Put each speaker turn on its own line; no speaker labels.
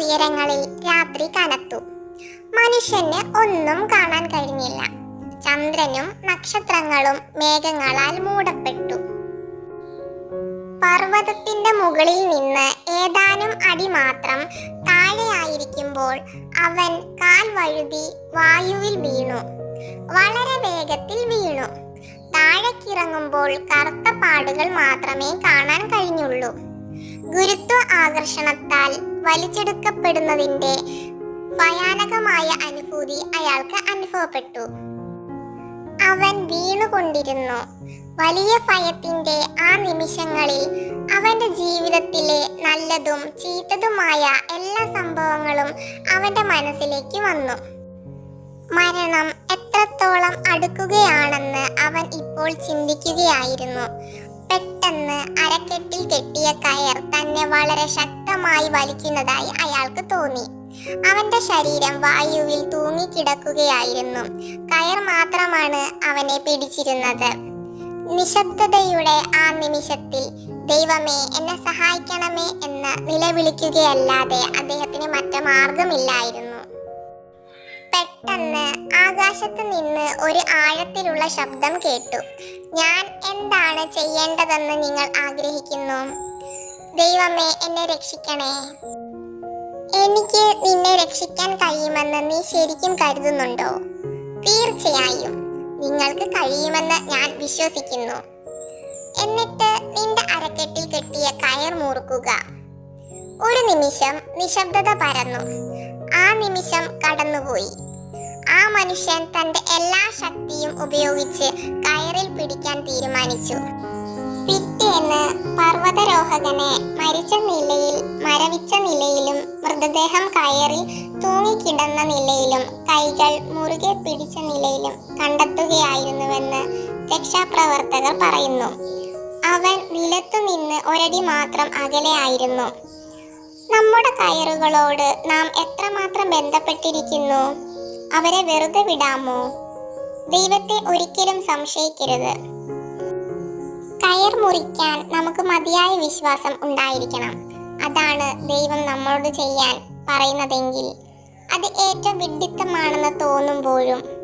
ഉയരങ്ങളിൽ രാത്രി കനത്തു. മനുഷ്യന് ഒന്നും കാണാൻ കഴിഞ്ഞില്ല. ചന്ദ്രനും നക്ഷത്രങ്ങളും മേഘങ്ങളാൽ മൂടപ്പെട്ടു. പർവ്വതത്തിന്റെ മുകളിൽ നിന്ന് ഏതാനും അടി മാത്രം താഴെയായിരിക്കുമ്പോൾ അവൻ കാൽ വഴുതി വായുവിൽ വീണു. വളരെ വേഗത്തിൽ വീണു. താഴേക്കിറങ്ങുമ്പോൾ കറുത്ത പാടുകൾ മാത്രമേ കാണാൻ കഴിഞ്ഞുള്ളൂ. ഗുരുത്വ ആകർഷണത്താൽ വലിച്ചെടുക്കപ്പെടുന്നതിന്റെ ഭയാനകമായ അനുഭൂതി അയാൾക്ക് അനുഭവപ്പെട്ടു. അവൻ വീണുകൊണ്ടിരുന്നു. വലിയ ഭയത്തിന്റെ ആ നിമിഷങ്ങളിൽ അവന്റെ ജീവിതത്തിലെ നല്ലതും ചീത്തതുമായ എല്ലാ സംഭവങ്ങളും അവന്റെ മനസ്സിലേക്ക് വന്നു. മരണം എത്രത്തോളം അടുക്കുകയാണെന്ന് അവൻ ഇപ്പോൾ ചിന്തിക്കുകയായിരുന്നു. പെട്ടെന്ന് അരക്കെട്ടിൽ കെട്ടിയ കയർ തന്നെ വളരെ ശക്തമായി വലിക്കുന്നതായി അയാൾക്ക് തോന്നി. അവന്റെ ശരീരം വായുവിൽ തൂങ്ങിക്കിടക്കുകയായിരുന്നു. കയർ മാത്രമാണ് അവനെ പിടിച്ചിരുന്നത്. നിശബ്ദതയുടെ ആ നിമിഷത്തിൽ ദൈവമേ, എന്നെ സഹായിക്കണമേ എന്ന് നിലവിളിക്കുകയല്ലാതെ അദ്ദേഹത്തിന് മറ്റു മാർഗമില്ലായിരുന്നു. പെട്ടെന്ന് ആകാശത്ത് നിന്ന് ഒരു ആഴത്തിലുള്ള ശബ്ദം കേട്ടു. ഞാൻ എന്താണ് ചെയ്യേണ്ടതെന്ന് നിങ്ങൾ ആഗ്രഹിക്കുന്നു? ദൈവമേ, എന്നെ രക്ഷിക്കണേ. എനിക്ക് നിന്നെ രക്ഷിക്കാൻ കഴിയുമെന്ന് നീ ശരിക്കും കരുതുന്നുണ്ടോ? തീർച്ചയായും നിങ്ങൾക്ക് കഴിയുമെന്ന് ഞാൻ വിശ്വസിക്കുന്നു. എന്നിട്ട് നിന്റെ അരക്കെട്ടിൽ കെട്ടിയ കയർ മുറുക്കുക. ഒരു നിമിഷം നിശബ്ദത പരന്നു. ആ നിമിഷം കടന്നുപോയി. ആ മനുഷ്യൻ തന്റെ എല്ലാ ശക്തിയും ഉപയോഗിച്ച് കയറിൽ പിടിക്കാൻ തീരുമാനിച്ചു. പിറ്റേന്ന് പർവ്വതാരോഹകനെ മരിച്ച നിലയിൽ, മരവിച്ച നിലയിലും, മൃതദേഹം കയറിൽ തൂങ്ങിക്കിടന്ന നിലയിലും, കൈകൾ മുറുകെ പിടിച്ച നിലയിലും കണ്ടെത്തുകയായിരുന്നുവെന്ന് രക്ഷാപ്രവർത്തകർ പറയുന്നു. അവൻ നിലത്തുനിന്ന് ഒരടി മാത്രം അകലെ ആയിരുന്നു. നമ്മുടെ കയറുകളോട് നാം എത്രമാത്രം ബന്ധപ്പെട്ടിരിക്കുന്നു? അവരെ വെറുതെ വിടാമോ? ദൈവത്തെ ഒരിക്കലും സംശയിക്കരുത്. കയർ മുറിക്കാൻ നമുക്ക് മതിയായ വിശ്വാസം ഉണ്ടായിരിക്കണം. അതാണ് ദൈവം നമ്മളോട് ചെയ്യാൻ പറയുന്നതെങ്കിൽ അത് ഏറ്റവും വിഡ്ഢിത്തമാണെന്ന് തോന്നുമ്പോഴും